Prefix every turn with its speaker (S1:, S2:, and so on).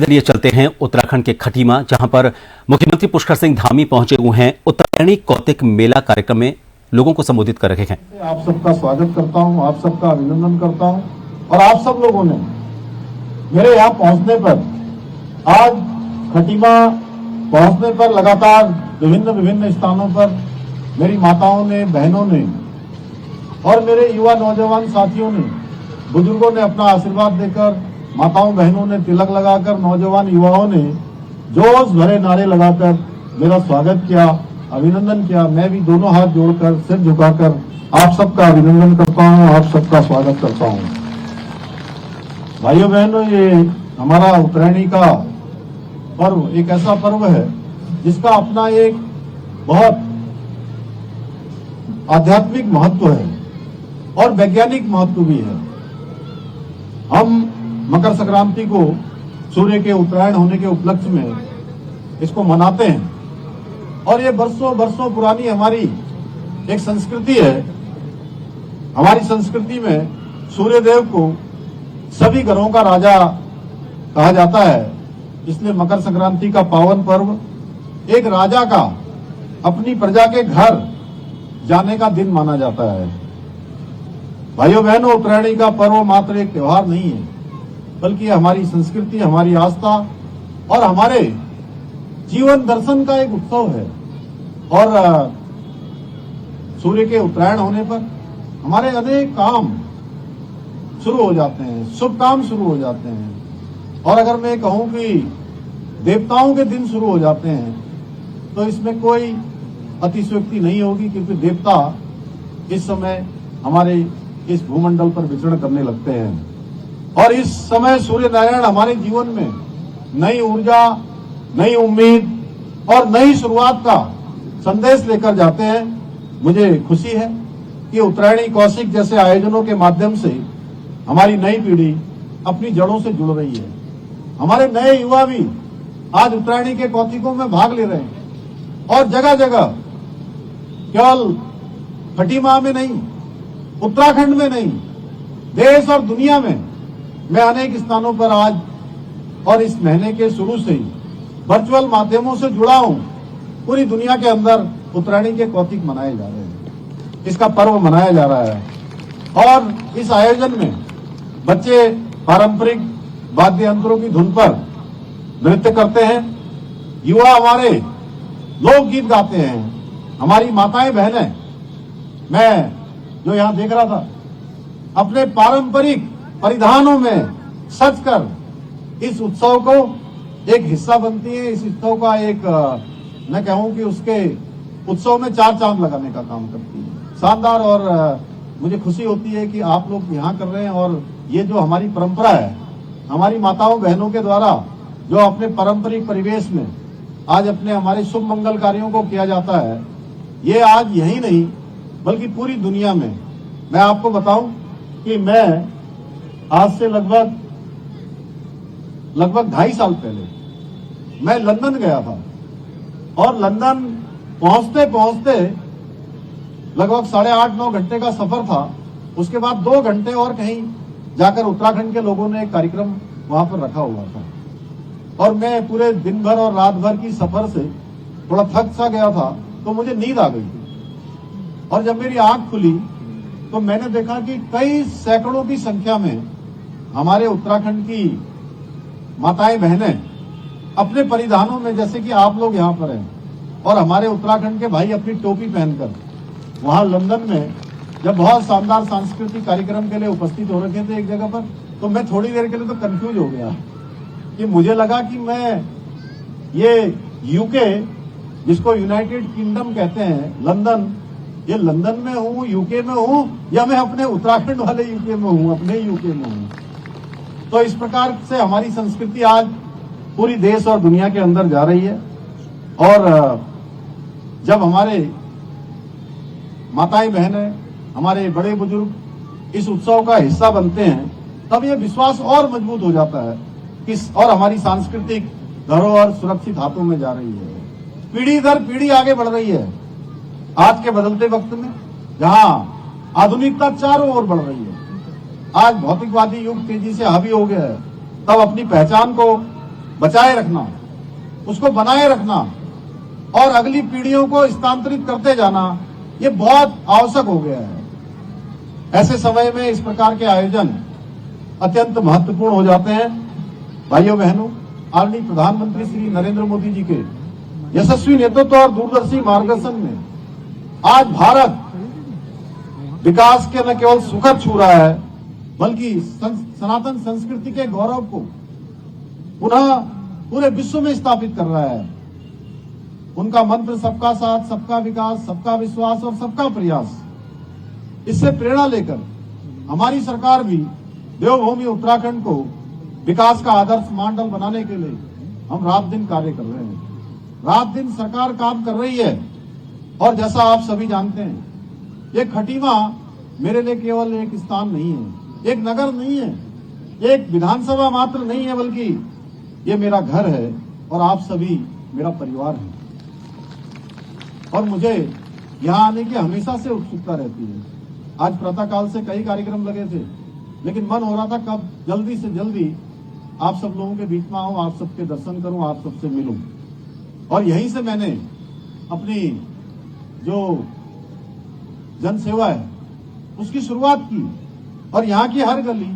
S1: चलिए चलते हैं उत्तराखंड के खटीमा, जहां पर मुख्यमंत्री पुष्कर सिंह धामी पहुंचे हुए हैं। उत्तरायणी कौतिक मेला कार्यक्रम में लोगों को संबोधित कर रहे हैं।
S2: आप सबका स्वागत करता हूं, आप सबका अभिनंदन करता हूं और आप सब लोगों ने मेरे यहाँ पहुंचने पर, आज खटीमा पहुंचने पर लगातार विभिन्न स्थानों पर मेरी माताओं ने, बहनों ने और मेरे युवा नौजवान साथियों ने, बुजुर्गों ने अपना आशीर्वाद देकर, माताओं बहनों ने तिलक लगाकर, नौजवान युवाओं ने जोश भरे नारे लगाकर मेरा स्वागत किया, अभिनंदन किया। मैं भी दोनों हाथ जोड़कर, सिर झुकाकर आप सबका अभिनंदन करता हूं, आप सबका स्वागत करता हूं। भाइयों बहनों, ये हमारा उत्तरायणी का पर्व एक ऐसा पर्व है जिसका अपना एक बहुत आध्यात्मिक महत्व है और वैज्ञानिक महत्व भी है। हम मकर संक्रांति को सूर्य के उत्तरायण होने के उपलक्ष्य में इसको मनाते हैं और ये बरसों पुरानी हमारी एक संस्कृति है। हमारी संस्कृति में सूर्यदेव को सभी ग्रहों का राजा कहा जाता है, इसलिए मकर संक्रांति का पावन पर्व एक राजा का अपनी प्रजा के घर जाने का दिन माना जाता है। भाइयों बहनों, उत्तरायणी का पर्व मात्र एक त्योहार नहीं है, बल्कि हमारी संस्कृति, हमारी आस्था और हमारे जीवन दर्शन का एक उत्सव है। और सूर्य के उत्तरायण होने पर हमारे अनेक काम शुरू हो जाते हैं, शुभ काम शुरू हो जाते हैं। और अगर मैं कहूं कि देवताओं के दिन शुरू हो जाते हैं, तो इसमें कोई अतिशयोक्ति नहीं होगी, क्योंकि देवता इस समय हमारे इस भूमंडल पर विचरण करने लगते हैं और इस समय सूर्य नारायण हमारे जीवन में नई ऊर्जा, नई उम्मीद और नई शुरुआत का संदेश लेकर जाते हैं। मुझे खुशी है कि उत्तरायणी कौशिक जैसे आयोजनों के माध्यम से हमारी नई पीढ़ी अपनी जड़ों से जुड़ रही है। हमारे नए युवा भी आज उत्तरायणी के कौतिकों में भाग ले रहे हैं और जगह जगह, केवल खटीमा में नहीं, उत्तराखंड में नहीं, देश और दुनिया में मैं अनेक स्थानों पर आज और इस महीने के शुरू से ही वर्चुअल माध्यमों से जुड़ा हूं। पूरी दुनिया के अंदर उत्तरायणी के कौतिक मनाए जा रहे हैं, इसका पर्व मनाया जा रहा है और इस आयोजन में बच्चे पारंपरिक वाद्य यंत्रों की धुन पर नृत्य करते हैं, युवा हमारे लोकगीत गाते हैं, हमारी माताएं बहनें, मैं जो यहां देख रहा था, अपने पारंपरिक परिधानों में सजकर इस उत्सव को एक हिस्सा बनती है। इस उत्सव का एक, मैं कहूं कि उसके उत्सव में चार चांद लगाने का काम करती है। शानदार। और मुझे खुशी होती है कि आप लोग यहाँ कर रहे हैं और ये जो हमारी परंपरा है, हमारी माताओं बहनों के द्वारा जो अपने पारंपरिक परिवेश में आज अपने हमारे शुभ मंगल कार्यों को किया जाता है, ये आज यही नहीं बल्कि पूरी दुनिया में। मैं आपको बताऊं कि मैं आज से लगभग 2.5 साल पहले मैं लंदन गया था और लंदन पहुंचते पहुंचते लगभग 8.5-9 घंटे का सफर था। उसके बाद 2 घंटे और कहीं जाकर उत्तराखंड के लोगों ने एक कार्यक्रम वहां पर रखा हुआ था और मैं पूरे दिन भर और रात भर की सफर से थोड़ा थक सा गया था, तो मुझे नींद आ गई थी। और जब मेरी आंख खुली तो मैंने देखा कि कई सैकड़ों की संख्या में हमारे उत्तराखंड की माताएं बहनें अपने परिधानों में, जैसे कि आप लोग यहाँ पर हैं, और हमारे उत्तराखंड के भाई अपनी टोपी पहनकर वहां लंदन में जब बहुत शानदार सांस्कृतिक कार्यक्रम के लिए उपस्थित हो रखे थे एक जगह पर, तो मैं थोड़ी देर के लिए तो कंफ्यूज हो गया कि मुझे लगा कि मैं ये यूके, जिसको यूनाइटेड किंगडम कहते हैं, लंदन, ये लंदन में हूँ, यूके में हूँ, या मैं अपने उत्तराखंड वाले यूके में हूँ, अपने यूके में हूँ। तो इस प्रकार से हमारी संस्कृति आज पूरी देश और दुनिया के अंदर जा रही है। और जब हमारे माताएं बहनें, हमारे बड़े बुजुर्ग इस उत्सव का हिस्सा बनते हैं, तब ये विश्वास और मजबूत हो जाता है कि और हमारी सांस्कृतिक धरोहर सुरक्षित हाथों में जा रही है, पीढ़ी दर पीढ़ी आगे बढ़ रही है। आज के बदलते वक्त में जहां आधुनिकता चारों ओर बढ़ रही है, आज भौतिकवादी युग तेजी से हावी हो गया है, तब अपनी पहचान को बचाए रखना, उसको बनाए रखना और अगली पीढ़ियों को स्थानांतरित करते जाना, ये बहुत आवश्यक हो गया है। ऐसे समय में इस प्रकार के आयोजन अत्यंत महत्वपूर्ण हो जाते हैं। भाइयों बहनों, आदरणीय प्रधानमंत्री श्री नरेंद्र मोदी जी के यशस्वी नेतृत्व और दूरदर्शी मार्गदर्शन में आज भारत विकास के न केवल शिखर छू रहा है, बल्कि सनातन संस्कृति के गौरव को पुनः पूरे विश्व में स्थापित कर रहा है। उनका मंत्र सबका साथ, सबका विकास, सबका विश्वास और सबका प्रयास, इससे प्रेरणा लेकर हमारी सरकार भी देवभूमि उत्तराखंड को विकास का आदर्श मॉडल बनाने के लिए हम रात दिन कार्य कर रहे हैं। रात दिन सरकार काम कर रही है और जैसा आप सभी जानते हैं, ये खटीमा मेरे लिए केवल एक स्थान नहीं है, एक नगर नहीं है, एक विधानसभा मात्र नहीं है, बल्कि ये मेरा घर है और आप सभी मेरा परिवार है। और मुझे यहाँ आने की हमेशा से उत्सुकता रहती है। आज प्रातःकाल से कई कार्यक्रम लगे थे, लेकिन मन हो रहा था कब जल्दी से जल्दी आप सब लोगों के बीच में आऊं, आप सबके दर्शन करूं, आप सबसे मिलूं। और यहीं से मैंने अपनी जो जनसेवा है उसकी शुरुआत की और यहाँ की हर गली